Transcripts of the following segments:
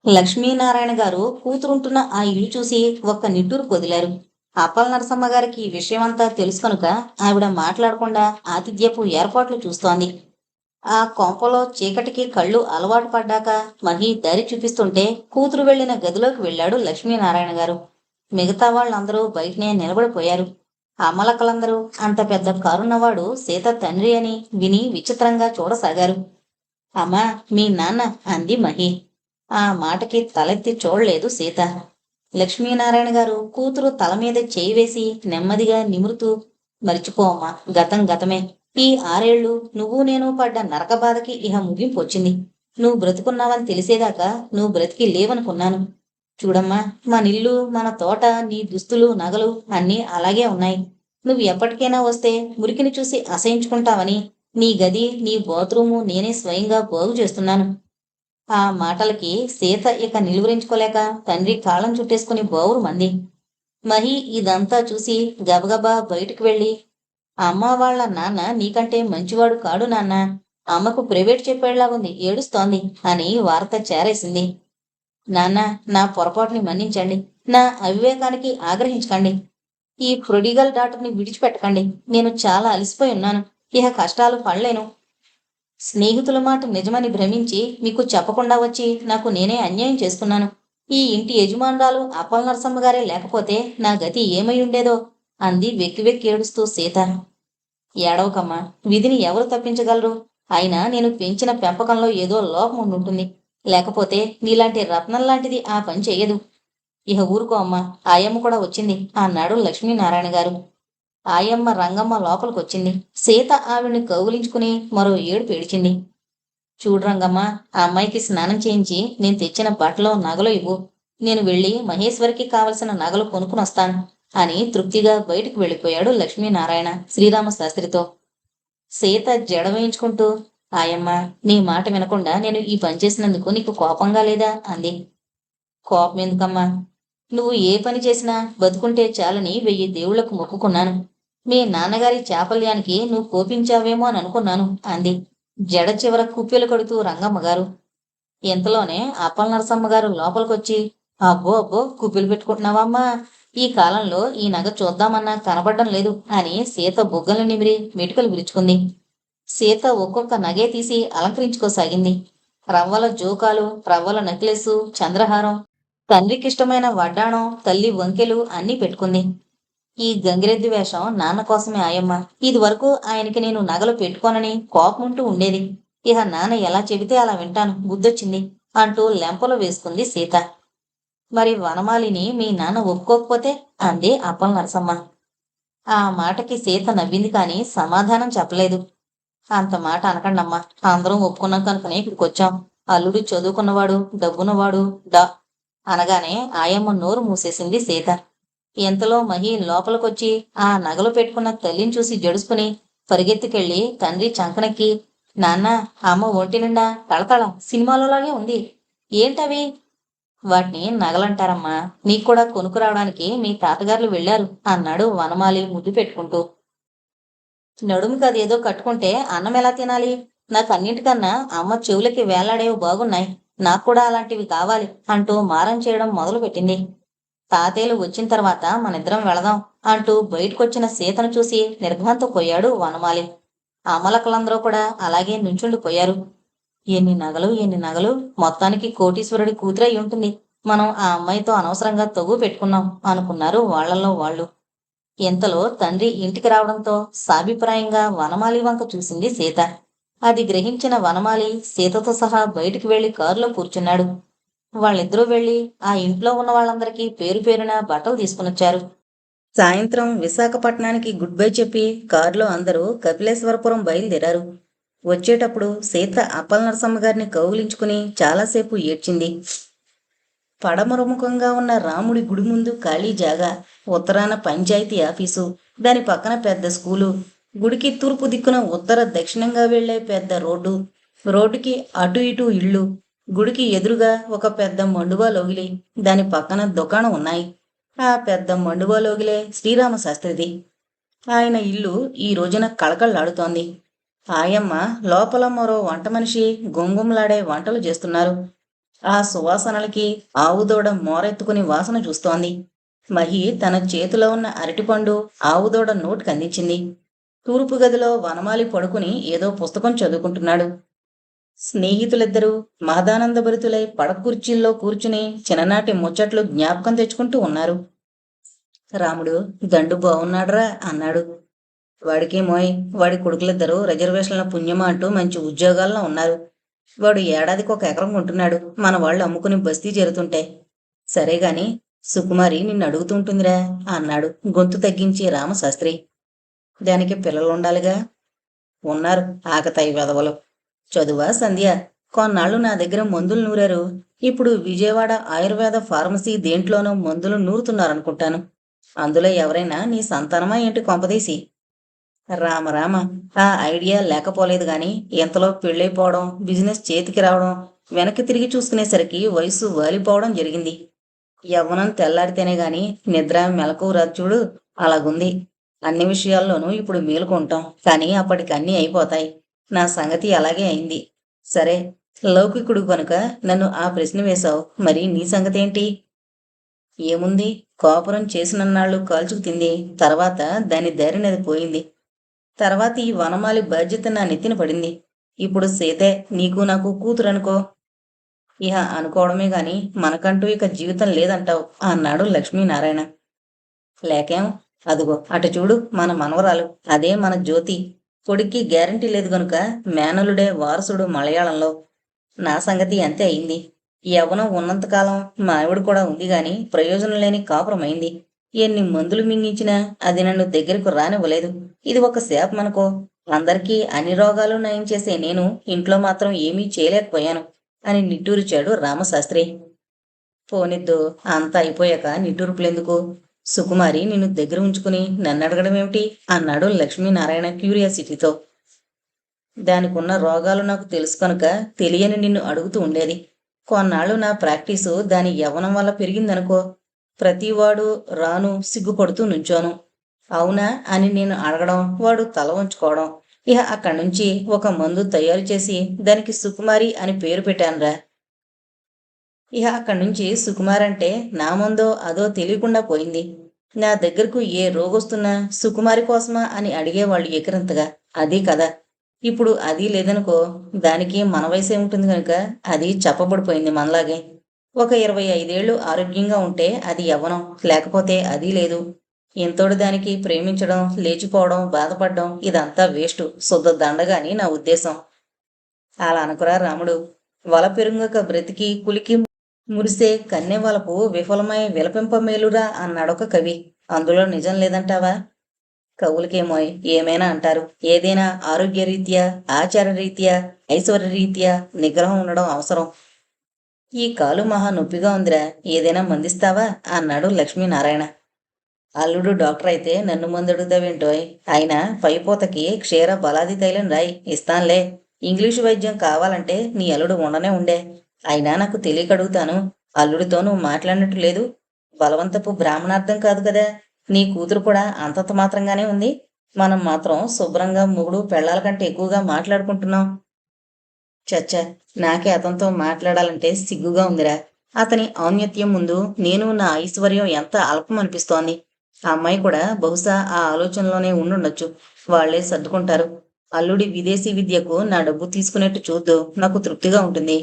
లక్ష్మీనారాయణ గారు కూతురుంటున్న ఆ ఇల్లు చూసి ఒక్క నిట్టూరు పొదిలారు. అప్పల నరసమ్మ గారికి ఈ విషయమంతా తెలుసు కనుక ఆవిడ మాట్లాడకుండా ఆతిథ్యపు ఏర్పాట్లు చూస్తోంది. ఆ కొంపలో చీకటికి కళ్ళు అలవాటు పడ్డాక మహి దారి చూపిస్తుంటే కూతురు వెళ్లిన గదిలోకి వెళ్ళాడు లక్ష్మీనారాయణ గారు. మిగతా వాళ్ళందరూ బయటనే నిలబడిపోయారు. అమ్మలక్కలందరూ అంత పెద్ద కారున్నవాడు సీత తండ్రి అని విని విచిత్రంగా చూడసాగారు. అమ్మా, మీ నాన్న అంది మహి. ఆ మాటకి తలెత్తి చూడలేదు సీత. లక్ష్మీనారాయణ గారు కూతురు తల మీద చేయి వేసి నెమ్మదిగా నిమురుతూ, మరిచిపో అమ్మా, గతం గతమే. ఈ 6 ఏళ్ళు నువ్వు నేను పడ్డ నరక బాధకి ఇహ ముగింపు వచ్చింది. నువ్వు బ్రతుకున్నావని తెలిసేదాకా నువ్వు బ్రతికి లేవనుకున్నాను. చూడమ్మా, మనిల్లు, మన తోట, నీ దుస్తులు, నగలు అన్నీ అలాగే ఉన్నాయి. నువ్వు ఎప్పటికైనా వస్తే మురికిని చూసి అసహించుకుంటావని నీ గది, నీ బాత్రూము నేనే స్వయంగా బాగు చేస్తున్నాను. ఆ మాటలకి సీత ఇక నిలువరించుకోలేక తండ్రి కాళ్ళం చుట్టేసుకుని బావురుమంది. మహి ఇదంతా చూసి గబగబా బయటికి వెళ్ళి, అమ్మ వాళ్ళ నాన్న నీకంటే మంచివాడు కాడు నాన్న. అమ్మకు ప్రైవేట్ చెప్పేళ్లాగుంది, ఏడుస్తోంది అని వార్త చేరేసింది. నాన్న, నా పొరపాటుని మన్నించండి. నా అవివేకానికి ఆగ్రహించకండి. ఈ ప్రొడిగల్ డాక్టర్ని విడిచిపెట్టకండి. నేను చాలా అలసిపోయి ఉన్నాను. ఇహ కష్టాలు పడలేను. స్నేహితుల మాట నిజమని భ్రమించి మీకు చెప్పకుండా వచ్చి నాకు నేనే అన్యాయం చేసుకున్నాను. ఈ ఇంటి యజమానురాలు అప్పల నరసమ్మ గారే లేకపోతే నా గతి ఏమై ఉండేదో అంది వెక్కి వెక్కి ఏడుస్తూ సీత. ఏడవకమ్మా, విధిని ఎవరు తప్పించగలరు? అయినా నేను పెంచిన పెంపకంలో ఏదో లోపం ఉండుంటుంది. లేకపోతే నీలాంటి రత్నం లాంటిది ఆ పని చెయ్యదు. ఇహ ఊరుకో అమ్మా, ఆయమ్మ కూడా వచ్చింది అన్నాడు లక్ష్మీనారాయణ గారు. ఆయమ్మ రంగమ్మ లోపలికొచ్చింది. సీత ఆవిడ్ని కౌగిలించుకుని మరో ఏడుపు ఏడిచింది. చూడు రంగమ్మ, ఆ అమ్మాయికి స్నానం చేయించి నేను తెచ్చిన బట్టలో నగలు ఇవ్వు. నేను వెళ్ళి మహేశ్వరికి కావలసిన నగలు కొనుక్కునొస్తాను అని తృప్తిగా బయటకు వెళ్ళిపోయాడు లక్ష్మీనారాయణ శ్రీరామశాస్త్రితో. సీత జడ వేయించుకుంటూ, ఆయమ్మ, నీ మాట వినకుండా నేను ఈ పని చేసినందుకు నీకు కోపంగా లేదా అంది. కోపం ఎందుకమ్మా? నువ్వు ఏ పని చేసినా బతుకుంటే చాలని 1000 దేవుళ్లకు మొక్కుకున్నాను. మీ నాన్నగారి చాపల్యానికి నువ్వు కోపించావేమో అని అనుకున్నాను అంది జడ చివర కుప్పెలు కడుతూ రంగమ్మగారు. ఇంతలోనే అప్పల నరసమ్మగారు లోపలికొచ్చి, అబ్బో అబ్బో, కుప్పెలు పెట్టుకుంటున్నావమ్మా? ఈ కాలంలో ఈ నగ చూద్దామన్నా కనబడడం లేదు అని సీత బుగ్గలు నిమిరి మెటుకలు విరుచుకుంది. సీత ఒక్కొక్క నగే తీసి అలంకరించుకోసాగింది. రవ్వల జోకాలు, రవ్వల నెక్లెస్సు, చంద్రహారం, తండ్రికిష్టమైన వడ్డాణం, తల్లి వంకెలు అన్నీ పెట్టుకుంది. ఈ గంగిరెద్దు వేషం నాన్న కోసమే ఆయమ్మ. ఇది వరకు ఆయనకి నేను నగలు పెట్టుకోనని కోపముంటూ ఉండేది. ఇహ నాన్న ఎలా చెబితే అలా వింటాను, బుద్ధొచ్చింది అంటూ లెంపలు వేసుకుంది సీత. మరి వనమాలిని మీ నాన్న ఒప్పుకోకపోతే అంది అప్పల నరసమ్మ. ఆ మాటకి సీత నవ్వింది కాని సమాధానం చెప్పలేదు. అంత మాట అనకండమ్మా, అందరం ఒప్పుకున్నాం కనుకనే ఇక్కడికొచ్చాం. అల్లుడు చదువుకున్నవాడు, డబ్బున్నవాడు డా అనగానే ఆయమ్మ నోరు మూసేసింది సీత. ఇంతలో మహి లోపలికొచ్చి ఆ నగలు పెట్టుకున్న తల్లిని చూసి జడుసుకుని పరిగెత్తుకెళ్ళి తండ్రి చంకనెక్కి, నాన్న, అమ్మ ఒంటి నిండా తళతళ సినిమాలోలాగే ఉంది. ఏంటవి? వాటిని నగలంటారమ్మా. నీకు కూడా కొనుక్కురావడానికి మీ తాతగారులు వెళ్ళారు అన్నాడు వనమాలి ముద్దు పెట్టుకుంటూ. నడుముకి అదేదో కట్టుకుంటే అన్నం ఎలా తినాలి? నాకు అన్నింటికన్నా అమ్మ చెవులకి వేలాడేవి బాగున్నాయి. నాకు కూడా అలాంటివి కావాలి అంటూ మారం చేయడం మొదలుపెట్టింది. తాతయ్యలు వచ్చిన తర్వాత మనిద్దరం వెళదాం అంటూ బయటకొచ్చిన సీతను చూసి నిర్ఘాంతపోయాడు వనమాలి. అమలకలందరూ కూడా అలాగే నుంచుండిపోయారు. ఎన్ని నగలు, ఎన్ని నగలు! మొత్తానికి కోటీశ్వరుడి కూతురై ఉంటుంది. మనం ఆ అమ్మాయితో అనవసరంగా తగు పెట్టుకున్నాం అనుకున్నారు వాళ్లలో వాళ్ళు. ఇంతలో తండ్రి ఇంటికి రావడంతో సాభిప్రాయంగా వనమాలి వంక చూసింది సీత. అది గ్రహించిన వనమాలి సీతతో సహా బయటికి వెళ్లి కారులో కూర్చున్నాడు. వాళ్ళిద్దరూ వెళ్లి ఆ ఇంట్లో ఉన్న వాళ్ళందరికీ పేరు పేరున బట్టలు తీసుకునొచ్చారు. సాయంత్రం విశాఖపట్నానికి గుడ్ బై చెప్పి కారులో అందరూ కపిలేశ్వరపురం బయలుదేరారు. వచ్చేటప్పుడు సీత అప్పల నరసమ్మ గారిని కౌగిలించుకుని చాలాసేపు ఏడ్చింది. పడమరముఖంగా ఉన్న రాముడి గుడి ముందు ఖాళీ జాగా, ఉత్తరాన పంచాయతీ ఆఫీసు, దాని పక్కన పెద్ద స్కూలు, గుడికి తూర్పు దిక్కున ఉత్తర దక్షిణంగా వెళ్లే పెద్ద రోడ్డు, రోడ్డుకి అటు ఇటు ఇళ్ళు, గుడికి ఎదురుగా ఒక పెద్ద మండువా లోగిలి, దాని పక్కన దుకాణం ఉన్నాయి. ఆ పెద్ద మండువా లోగిలే శ్రీరామశాస్త్రిది. ఆయన ఇల్లు ఈ రోజున కళకళలాడుతోంది. ఆయమ్మ లోపల మరో వంట మనిషి గుంగుమలాడే వంటలు చేస్తున్నారు. ఆ సువాసనలకి ఆవు దూడ మోరెత్తుకుని వాసన చూస్తోంది. మహి తన చేతిలో ఉన్న అరటిపండు ఆవు దూడ నోటికి అందించింది. తూర్పు గదిలో వనమాలి పడుకుని ఏదో పుస్తకం చదువుకుంటున్నాడు. స్నేహితులిద్దరూ మహదానందభరితులై పడక కుర్చీల్లో కూర్చుని చిన్ననాటి ముచ్చట్లు జ్ఞాపకం తెచ్చుకుంటూ ఉన్నారు. రాముడు దండు బాగున్నాడురా అన్నాడు. వాడికేమోయ్, వాడి కొడుకులిద్దరూ రిజర్వేషన్ల పుణ్యమా అంటూ మంచి ఉద్యోగాల్లో ఉన్నారు. వాడు ఏడాదికి 1 ఎకరం కొంటున్నాడు. మన వాళ్ళు అమ్ముకుని బస్తీ చేరుతుంటే. సరే గాని సుకుమారి నిన్ను అడుగుతుంటుందిరా అన్నాడు గొంతు తగ్గించి రామశాస్త్రి. దానికి పిల్లలుండాలిగా. ఉన్నారు, ఆకతాయి వెధవలు. చదువా సంధ్య? కొన్నాళ్ళు నా దగ్గర మందులు నూరారు. ఇప్పుడు విజయవాడ ఆయుర్వేద ఫార్మసీ దేంట్లోనో మందులు నూరుతున్నారనుకుంటాను. అందులో ఎవరైనా నీ సంతానమా ఏంటి కొంపదీసి? రామ రామ, ఆ ఐడియా లేకపోలేదు గాని ఇంతలో పెళ్ళైపోవడం, బిజినెస్ చేతికి రావడం, వెనక్కి తిరిగి చూసుకునేసరికి వయసు వాలిపోవడం జరిగింది. యవ్వనం తెల్లారితేనే గాని నిద్ర మెలకువ రాదు చూడు, అలాగుంది. అన్ని విషయాల్లోనూ ఇప్పుడు మేలుకుంటాం, కానీ అప్పటికి అన్నీ అయిపోతాయి. నా సంగతి అలాగే అయింది. సరే, లౌకికుడు కనుక నన్ను ఆ ప్రశ్న వేశావు. మరి నీ సంగతేంటి? ఏముంది, కాపురం చేసినన్నాళ్ళు కాల్చుకు తింది. తర్వాత దాని దారినది పోయింది. తర్వాత ఈ వనమాలి బాధ్యత నా నెత్తిన పడింది. ఇప్పుడు సీతే నీకు నాకు కూతురనుకో. ఇహ అనుకోవడమే గాని మనకంటూ ఇక జీవితం లేదంటావు అన్నాడు లక్ష్మీనారాయణ. లేకేం, అదుగో అటు చూడు మన మనవరాలు, అదే మన జ్యోతి. కొడుక్కి గ్యారంటీ లేదు గనుక మేనలుడే వారసుడు మలయాళంలో. నా సంగతి అంతే అయింది. యవ్వనం ఉన్నంతకాలం మా ఆవిడ కూడా ఉంది గాని ప్రయోజనం లేని కాపురమైంది. ఎన్ని మందులు మింగించినా అది నన్ను దగ్గరకు రానివ్వలేదు. ఇది ఒక శాపమనుకో. అందరికీ అన్ని రోగాలు నయం చేసే నేను ఇంట్లో మాత్రం ఏమీ చేయలేకపోయాను అని నిట్టూరిచాడు రామశాస్త్రి. పోనిద్దు, అంతా అయిపోయాక నిట్టూర్పులెందుకు? సుకుమారి నిన్ను దగ్గర ఉంచుకుని నన్నడగడమేమిటి అన్నాడు లక్ష్మీనారాయణ క్యూరియాసిటీతో. దానికున్న రోగాలు నాకు తెలుసు కనుక తెలియని నిన్ను అడుగుతూ ఉండేది. కొన్నాళ్ళు నా ప్రాక్టీసు దాని యవ్వనం వల్ల పెరిగిందనుకో. ప్రతివాడు రాను సిగ్గుపడుతూ నుంచోను. అవునా అని నేను అడగడం, వాడు తల వంచుకోవడం. ఇహ అక్కడి నుంచి ఒక మందు తయారు చేసి దానికి సుకుమారి అని పేరు పెట్టానురా. ఇహ అక్కడి నుంచి సుకుమారంటే నా మందో అదో తెలియకుండా పోయింది. నా దగ్గరకు ఏ రోగొస్తున్నా సుకుమారి కోసమా అని అడిగేవాళ్ళు ఎకరంతగా. అది కదా. ఇప్పుడు అది లేదనుకో, దానికి మన వయసే ఉంటుంది కనుక అది చప్పబడిపోయింది మనలాగే. ఒక 25 ఏళ్ళు ఆరోగ్యంగా ఉంటే అది యవ్వనం, లేకపోతే అది లేదు. ఎంతోటి దానికి ప్రేమించడం, లేచిపోవడం, బాధపడడం ఇదంతా వేస్టు, శుద్ధ దండగాని నా ఉద్దేశం. అలా అనుకురా రాముడు. వల పెరుంగక బ్రతికి కులికి మురిసే కన్నెవలపు విఫలమై విలపింప మేలురా అన్నాడొక కవి. అందులో నిజం లేదంటావా? కవులకేమోయ్ ఏమైనా అంటారు. ఏదైనా ఆరోగ్యరీత్యా, ఆచారరీత్యా, ఐశ్వర్యరీత్యా నిగ్రహం ఉండడం అవసరం. ఈ కాలు మహా నొప్పిగా ఉందిరా, ఏదైనా మందిస్తావా అన్నాడు లక్ష్మీనారాయణ. అల్లుడు డాక్టర్ అయితే నన్ను మందడుగుతావేంటోయ్? ఆయన పైపోతకి క్షీర బలాది తైలం రాయి, ఇస్తాన్లే. ఇంగ్లీషు వైద్యం కావాలంటే నీ అల్లుడు ఉండనే ఉండే. అయినా నాకు తెలియక అడుగుతాను. అల్లుడితో నువ్వు మాట్లాడినట్టు లేదు. బలవంతపు బ్రాహ్మణార్థం కాదు కదా. నీ కూతురు కూడా అంతంత మాత్రంగానే ఉంది. మనం మాత్రం శుభ్రంగా మొగుడు పెళ్ళాల కంటే ఎక్కువగా మాట్లాడుకుంటున్నాం. చచ్చా, నాకే అతనితో మాట్లాడాలంటే సిగ్గుగా ఉందిరా. అతని ఔన్నత్యం ముందు నేను నా ఐశ్వర్యం ఎంత అల్పం అనిపిస్తోంది. ఆ అమ్మాయి కూడా బహుశా ఆ ఆలోచనలోనే ఉండుండొచ్చు. వాళ్లే సర్దుకుంటారు. అల్లుడి విదేశీ విద్యకు నా డబ్బు తీసుకునేట్టు చూద్దు, నాకు తృప్తిగా ఉంటుంది.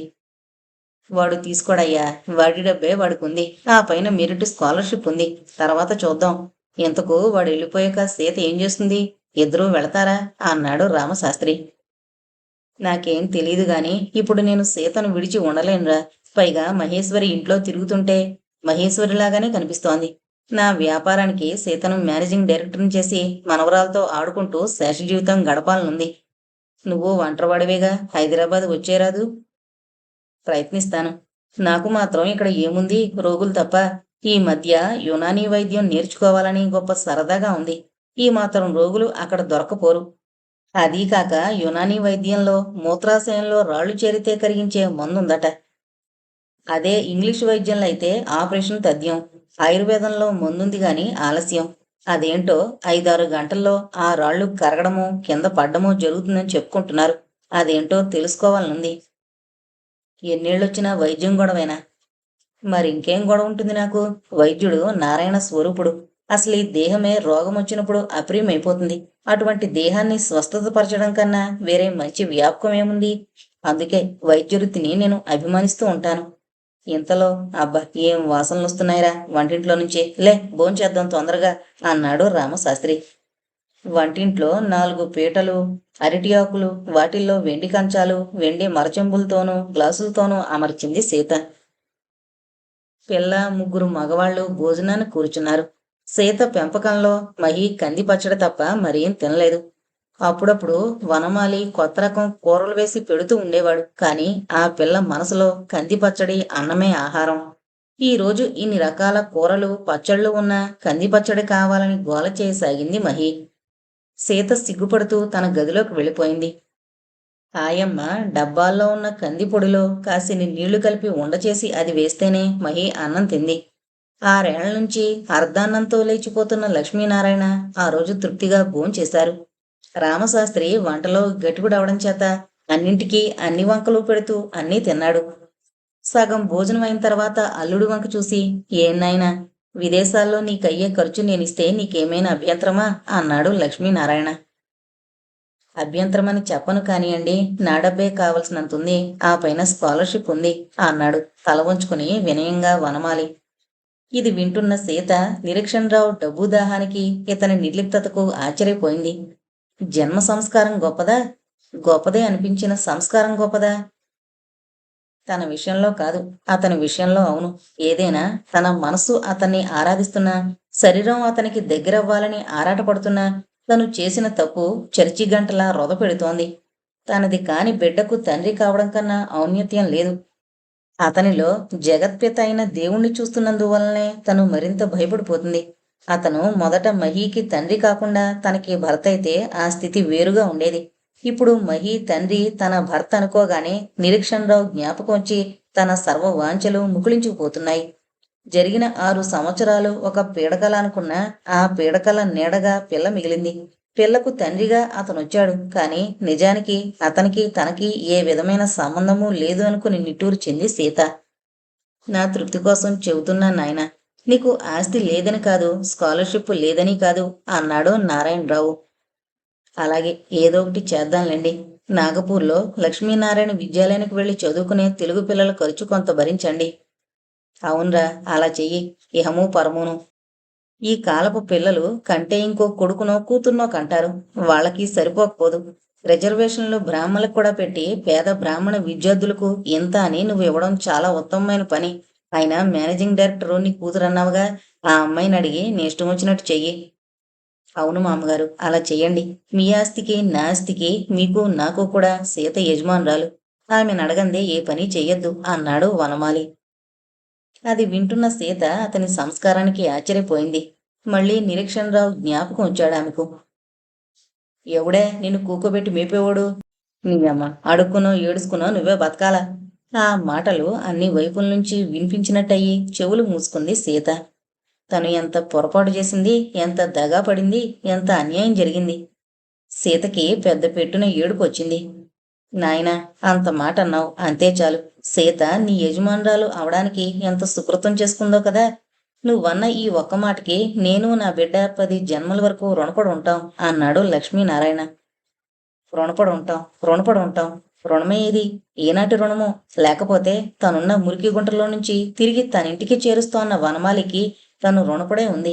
వాడు తీసుకోడయ్యా, వాడి డబ్బే వాడుకుంది. ఆ పైన మెరిట్ స్కాలర్షిప్ ఉంది. తర్వాత చూద్దాం. ఇంతకు వాడు వెళ్ళిపోయాక సీత ఏం చేస్తుంది? ఇద్దరూ వెళతారా అన్నాడు రామశాస్త్రి. నాకేం తెలీదు గాని ఇప్పుడు నేను సీతను విడిచి ఉండలేనురా. పైగా మహేశ్వరి ఇంట్లో తిరుగుతుంటే మహేశ్వరిలాగానే కనిపిస్తోంది. నా వ్యాపారానికి సీతను మేనేజింగ్ డైరెక్టర్ని చేసి మనవరాలతో ఆడుకుంటూ శేష జీవితం గడపాలనుంది. నువ్వు ఒంటరివాడివేగా, హైదరాబాద్ వచ్చేరాదు? ప్రయత్నిస్తాను. నాకు మాత్రం ఇక్కడ ఏముంది, రోగులు తప్ప. ఈ మధ్య యునానీ వైద్యం నేర్చుకోవాలని గొప్ప సరదాగా ఉంది. ఈ మాత్రం రోగులు అక్కడ దొరకపోరు. అదీ కాక యునానీ వైద్యంలో మూత్రాశయంలో రాళ్లు చేరితే కరిగించే మందుందట. అదే ఇంగ్లీషు వైద్యంలో అయితే ఆపరేషన్ తథ్యం. ఆయుర్వేదంలో మందుంది గాని ఆలస్యం. అదేంటో 5-6 గంటల్లో ఆ రాళ్లు కరగడమో కింద పడ్డమో జరుగుతుందని చెప్పుకుంటున్నారు. అదేంటో తెలుసుకోవాలనుంది. ఎన్నేళ్ళొచ్చినా వైద్యం గొడవేనా? మరింకేం గొడవ ఉంటుంది నాకు? వైద్యుడు నారాయణ స్వరూపుడు. అసలు ఈ దేహమే రోగం వచ్చినప్పుడు అప్రియమైపోతుంది. అటువంటి దేహాన్ని స్వస్థత పరచడం కన్నా వేరే మంచి వ్యాపకం ఏముంది? అందుకే వైద్య వృత్తిని నేను అభిమానిస్తూ ఉంటాను. ఇంతలో అబ్బా ఏం వాసనలొస్తున్నాయిరా వంటింట్లో నుంచి, లే భోంచేద్దాం తొందరగా అన్నాడు రామశాస్త్రి. వంటింట్లో 4 పీటలు, అరటి ఆకులు, వాటిల్లో వెండి కంచాలు, వెండి మరచెంబులతోనూ గ్లాసులతోనూ అమర్చింది సీత. పిల్ల, 3 మగవాళ్ళు భోజనానికి కూర్చున్నారు. సీత పెంపకంలో మహి కంది పచ్చడి తప్ప మరేం తినలేదు. అప్పుడప్పుడు వనమాలి కొత్త రకం కూరలు వేసి పెడుతూ ఉండేవాడు. కాని ఆ పిల్ల మనసులో కంది పచ్చడి, అన్నమే ఆహారం. ఈ రోజు ఇన్ని రకాల కూరలు, పచ్చళ్ళు ఉన్న కంది పచ్చడి కావాలని గోల చేయసాగింది మహి. సీత సిగ్గుపడుతూ తన గదిలోకి వెళ్ళిపోయింది. ఆయమ్మ డబ్బాల్లో ఉన్న కంది పొడిలో కాసిని నీళ్లు కలిపి ఉండచేసి అది వేస్తేనే మహి అన్నం తింది. 6 ఏళ్ల నుంచి అర్ధాన్నంతో లేచిపోతున్న లక్ష్మీనారాయణ ఆ రోజు తృప్తిగా భోంచేశారు. రామశాస్త్రి వంటలో గట్టిగుడవడం చేత అన్నింటికీ అన్ని వంకలు పెడుతూ అన్నీ తిన్నాడు. సగం భోజనం అయిన తర్వాత అల్లుడి వంక చూసి, ఏం నాయనా, విదేశాల్లో నీకయ్యే ఖర్చు నేనిస్తే నీకేమైనా అభ్యంతరమా అన్నాడు లక్ష్మీనారాయణ. అభ్యంతరమని చెప్పను కానియండి, నా డబ్బే కావలసినంతుంది, ఆ పైన స్కాలర్షిప్ ఉంది అన్నాడు తల వంచుకుని వినయంగా వనమాలి. ఇది వింటున్న సీత నిరీక్షణరావు డబ్బు దాహానికి, ఇతని నిర్లిప్తతకు ఆశ్చర్యపోయింది. జన్మ సంస్కారం గొప్పదా? గొప్పదే అనిపించిన సంస్కారం గొప్పదా? తన విషయంలో కాదు, అతని విషయంలో అవును. ఏదైనా తన మనస్సు అతన్ని ఆరాధిస్తున్నా, శరీరం అతనికి దగ్గరవ్వాలని ఆరాటపడుతున్నా, తను చేసిన తప్పు చర్చి గంటలా రొద పెడుతోంది. తనది కాని బిడ్డకు తండ్రి కావడం కన్నా ఔన్నత్యం లేదు. అతనిలో జగత్పిత అయిన దేవుణ్ణి చూస్తున్నందువల్లనే తను మరింత భయపడిపోతుంది. అతను మొదట మహీకి తండ్రి కాకుండా తనకి భర్త అయితే ఆ స్థితి వేరుగా ఉండేది. ఇప్పుడు మహీ తండ్రి తన భర్త అనుకోగానే నిరీక్షణరావు జ్ఞాపకం వచ్చి తన సర్వ వాంఛలు ముకుళించుకుపోతున్నాయి. జరిగిన 6 సంవత్సరాలు ఒక పీడకల అనుకున్న ఆ పీడకల నీడగా పిల్ల మిగిలింది. పిల్లకు తండ్రిగా అతనొచ్చాడు. కాని నిజానికి అతనికి తనకి ఏ విధమైన సంబంధమూ లేదు అనుకుని నిట్టూర్చింది సీత. నా తృప్తి కోసం చెబుతున్నా నాయనా, నీకు ఆస్తి లేదని కాదు, స్కాలర్షిప్ లేదని కాదు అన్నాడు నారాయణరావు. అలాగే ఏదో ఒకటి చేద్దాంలేండి. నాగపూర్లో లక్ష్మీనారాయణ విద్యాలయానికి వెళ్లి చదువుకునే తెలుగు పిల్లల ఖర్చు కొంత భరించండి. అవునరా, అలా చెయ్యి. ఇహము పరమును. ఈ కాలపు పిల్లలు కంటే ఇంకో కొడుకునో కూతుర్నో కంటారు. వాళ్ళకి సరిపోకపోదు. రిజర్వేషన్లు బ్రాహ్మణులకు కూడా పెట్టి పేద బ్రాహ్మణ విద్యార్థులకు ఇంత అని నువ్వు ఇవ్వడం చాలా ఉత్తమమైన పని. అయినా మేనేజింగ్ డైరెక్టర్ నీ కూతురన్నావుగా, ఆ అమ్మాయిని అడిగి నీ ఇష్టం వచ్చినట్టు చెయ్యి. అవును మామగారు, అలా చెయ్యండి. మీ ఆస్తికి నా ఆస్తికి మీకు నాకు కూడా సీత యజమానురాలు. ఆమెను అడగందే ఏ పని చెయ్యొద్దు అన్నాడు వనమాలి. అది వింటున్న సీత అతని సంస్కారానికి ఆశ్చర్యపోయింది. మళ్ళీ నిరీక్షణరావు జ్ఞాపకం వచ్చాడు ఆమెకు. ఎవడే నిన్ను కూకోబెట్టి మేపేవాడు? నీయమ్మ, అడుక్కునో ఏడుసుకునో నువ్వే బతకాలా? ఆ మాటలు అన్ని వైపుల నుంచి వినిపించినట్టయి చెవులు మూసుకుంది సీత. తను ఎంత పొరపాటు చేసింది, ఎంత దగా పడింది, ఎంత అన్యాయం జరిగింది. సీతకి పెద్ద పెట్టున ఏడుపొచ్చింది. నాయనా, అంత మాట అన్నావు, అంతే చాలు. సీత నీ యజమానురాలు అవడానికి ఎంత సుకృతం చేసుకుందో కదా. నువ్వన్న ఈ ఒక్క మాటకి నేను నా బిడ్డ 10 జన్మల వరకు రుణపడి ఉంటాం అన్నాడు లక్ష్మీనారాయణ. రుణపడి ఉంటాం. రుణమే ఏది? ఏనాటి రుణమో? లేకపోతే తనున్న మురికి గుంటలో నుంచి తిరిగి తనింటికి చేరుస్తోన్న వనమాలికి తను రుణపడే ఉంది.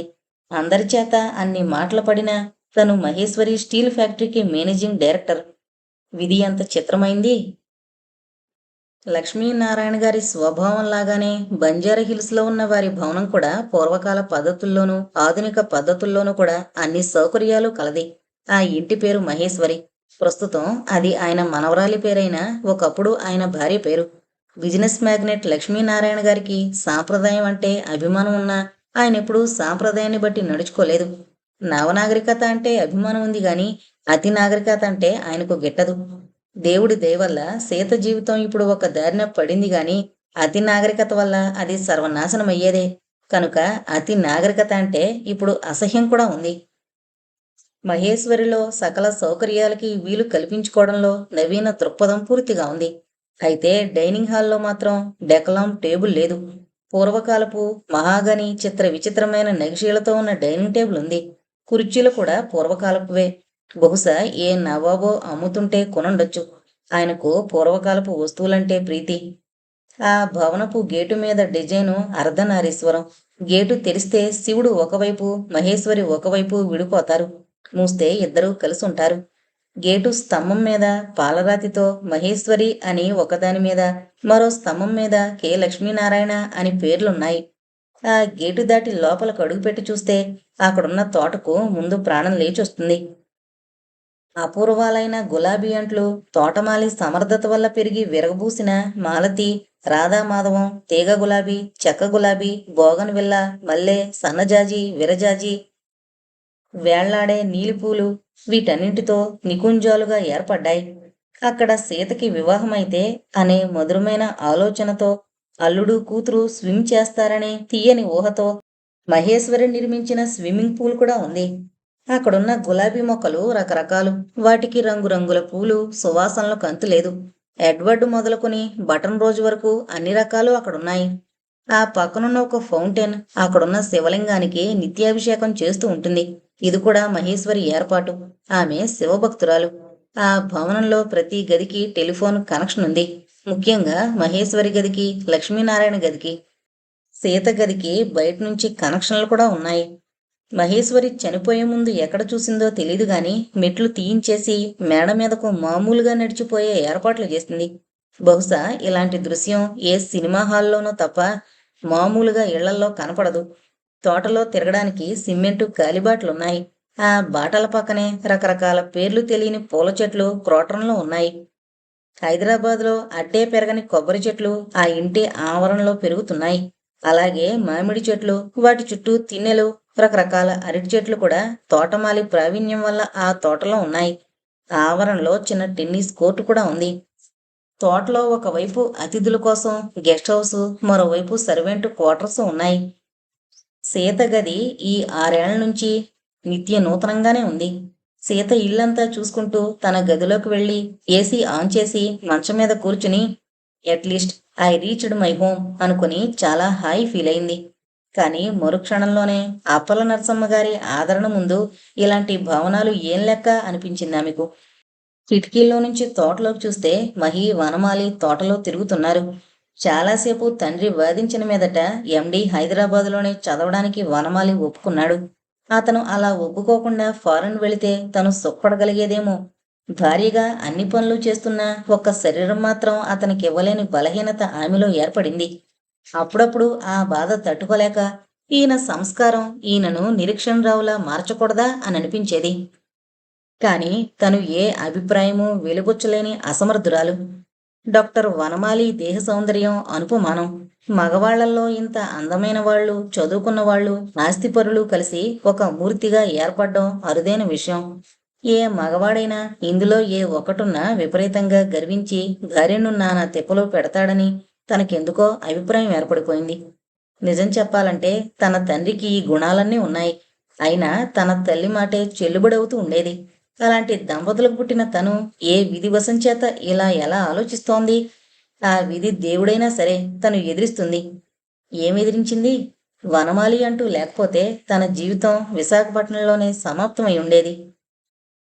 అందరి చేత అన్ని మాటలు పడినా తను మహేశ్వరి స్టీల్ ఫ్యాక్టరీకి మేనేజింగ్ డైరెక్టర్. విధి ఎంత చిత్రమైంది. లక్ష్మీనారాయణ గారి స్వభావంలాగానే బంజారాహిల్స్లో ఉన్న వారి భవనం కూడా పూర్వకాల పద్ధతుల్లోనూ ఆధునిక పద్ధతుల్లోనూ కూడా అన్ని సౌకర్యాలు కలది. ఆ ఇంటి పేరు మహేశ్వరి. ప్రస్తుతం అది ఆయన మనవరాలి పేరైనా ఒకప్పుడు ఆయన భార్య పేరు. బిజినెస్ మ్యాగ్నెట్ లక్ష్మీనారాయణ గారికి సాంప్రదాయం అంటే అభిమానం ఉన్నా ఆయన ఎప్పుడూ సాంప్రదాయాన్ని బట్టి నడుచుకోలేదు. నవనాగరికత అంటే అభిమానం ఉంది గాని అతి నాగరికత అంటే ఆయనకు గిట్టదు. దేవుడి దయ వల్ల సీత జీవితం ఇప్పుడు ఒక దారిన పడింది గాని అతి నాగరికత వల్ల అది సర్వనాశనం అయ్యేదే. కనుక అతి నాగరికత అంటే ఇప్పుడు అసహ్యం కూడా ఉంది. మహేశ్వరిలో సకల సౌకర్యాలకి వీలు కల్పించుకోవడంలో నవీన దృక్పథం పూర్తిగా ఉంది. అయితే డైనింగ్ హాల్లో మాత్రం డెకలాం టేబుల్ లేదు. పూర్వకాలపు మహాగని చిత్ర విచిత్రమైన నగిషీలతో ఉన్న డైనింగ్ టేబుల్ ఉంది. కుర్చీలు కూడా పూర్వకాలపువే. బహుశా ఏ నవాబో అమ్ముతుంటే కొనుండొచ్చు. ఆయనకు పూర్వకాలపు వస్తువులంటే ప్రీతి. ఆ భవనపు గేటు మీద డిజైను అర్ధనారీశ్వరం. గేటు తెరిస్తే శివుడు ఒకవైపు, మహేశ్వరి ఒకవైపు విడిపోతారు. మూస్తే ఇద్దరూ కలిసి ఉంటారు. గేటు స్తంభం మీద పాలరాతితో మహేశ్వరి అని ఒకదాని మీద, మరో స్తంభం మీద కె లక్ష్మీనారాయణ అని పేర్లున్నాయి. ఆ గేటు దాటి లోపలకు అడుగుపెట్టి చూస్తే అక్కడున్న తోటకు ముందు ప్రాణం లేచొస్తుంది. అపూర్వాలైన గులాబీ అంట్లు, తోటమాలి సమర్థత వల్ల పెరిగి విరగబూసిన మాలతి, రాధామాధవం, తీగ గులాబీ, చెక్క గులాబీ, బోగన్విల్ల, మల్లె, సన్నజాజి, విరజాజి, వేళ్లాడే నీలిపూలు వీటన్నింటితో నికుంజాలుగా ఏర్పడ్డాయి. అక్కడ సీతకి వివాహమైతే అనే మధురమైన ఆలోచనతో, అల్లుడు కూతురు స్విమ్ చేస్తారనే తీయని ఊహతో మహేశ్వరి నిర్మించిన స్విమ్మింగ్ పూల్ కూడా ఉంది. అక్కడున్న గులాబీ మొక్కలు రకరకాలు. వాటికి రంగురంగుల పూలు, సువాసనలకు అంతులేదు. ఎడ్వర్డ్ మొదలుకొని బటన్ రోజు వరకు అన్ని రకాలు అక్కడున్నాయి. ఆ పక్కనున్న ఒక ఫౌంటైన్ అక్కడున్న శివలింగానికి నిత్యాభిషేకం చేస్తూ ఉంటుంది. ఇది కూడా మహేశ్వరి ఏర్పాటు. ఆమె శివభక్తురాలు. ఆ భవనంలో ప్రతి గదికి టెలిఫోన్ కనెక్షన్ ఉంది. ముఖ్యంగా మహేశ్వరి గదికి, లక్ష్మీనారాయణ గదికి. సీత గదికి బయట నుంచి కనెక్షన్లు కూడా ఉన్నాయి. మహేశ్వరి చనిపోయే ముందు ఎక్కడ చూసిందో తెలీదు గాని మెట్లు తీయించేసి మేడ మీదకు మామూలుగా నడిచిపోయే ఏర్పాట్లు చేసింది. బహుశా ఇలాంటి దృశ్యం ఏ సినిమా హాల్లోనూ తప్ప మామూలుగా ఇళ్లల్లో కనపడదు. తోటలో తిరగడానికి సిమెంటు కాలిబాట్లున్నాయి. ఆ బాటల పక్కనే రకరకాల పేర్లు తెలియని పూల చెట్లు క్రోటంలో ఉన్నాయి. హైదరాబాద్లో అడ్డే పెరగని కొబ్బరి చెట్లు ఆ ఇంటి ఆవరణలో పెరుగుతున్నాయి. అలాగే మామిడి చెట్లు, వాటి చుట్టూ తిన్నెలు, రకరకాల అరటి చెట్లు కూడా తోటమాలి ప్రావీణ్యం వల్ల ఆ తోటలో ఉన్నాయి. ఆవరణలో చిన్న టెన్నిస్ కోర్టు కూడా ఉంది. తోటలో ఒకవైపు అతిథుల కోసం గెస్ట్ హౌస్, మరోవైపు సర్వెంట్ క్వార్టర్స్ ఉన్నాయి. సీత గది ఈ 6 ఏళ్ల నుంచి నిత్య నూతనంగానే ఉంది. సీత ఇల్లంతా చూసుకుంటూ తన గదిలోకి వెళ్ళి ఏసీ ఆన్ చేసి మంచం మీద కూర్చుని at least I reached my home అనుకుని చాలా హాయి ఫీల్ అయింది. కానీ మరుక్షణంలోనే అప్పల నరసమ్మ గారి ఆదరణ ముందు ఇలాంటి భవనాలు ఏం లెక్క అనిపించింది ఆమెకు. కిటికీల్లో నుంచి తోటలోకి చూస్తే మహి, వనమాలి తోటలో తిరుగుతున్నారు. చాలాసేపు తండ్రి వాదించిన మీదట ఎండి హైదరాబాదులోనే చదవడానికి వనమాలి ఒప్పుకున్నాడు. అతను అలా ఒప్పుకోకుండా ఫారెన్ వెళితే తను సుఖపడగలిగేదేమో. భారీగా అన్ని పనులు చేస్తున్న ఒక్క శరీరం మాత్రం అతనికి ఇవ్వలేని బలహీనత ఆమెలో ఏర్పడింది. అప్పుడప్పుడు ఆ బాధ తట్టుకోలేక ఈయన సంస్కారం ఈయనను నిరీక్షణరావులా మార్చకూడదా అని అనిపించేది. కాని తను ఏ అభిప్రాయమూ వెలిబుచ్చలేని అసమర్థురాలు. డాక్టర్ వనమాలి దేహ సౌందర్యం అనుపమానం. మగవాళ్లల్లో ఇంత అందమైన వాళ్ళు, చదువుకున్న వాళ్ళు, ఆస్తిపరులు కలిసి ఒక మూర్తిగా ఏర్పడ్డం అరుదైన విషయం. ఏ మగవాడైనా ఇందులో ఏ ఒకటున్నా విపరీతంగా గర్వించి భార్యను నానా తిప్పలో పెడతాడని తనకెందుకో అభిప్రాయం ఏర్పడిపోయింది. నిజం చెప్పాలంటే తన తండ్రికి ఈ గుణాలన్నీ ఉన్నాయి. అయినా తన తల్లి మాటే చెల్లుబడవుతూ ఉండేది. అలాంటి దంపతులకు పుట్టిన తను ఏ విధివశం చేత ఇలా ఎలా ఆలోచిస్తోంది? ఆ విధి దేవుడైనా సరే తను ఎదిరిస్తుంది. ఏమెదిరించింది? వనమాలి అంటూ లేకపోతే తన జీవితం విశాఖపట్నంలోనే సమాప్తమై ఉండేది.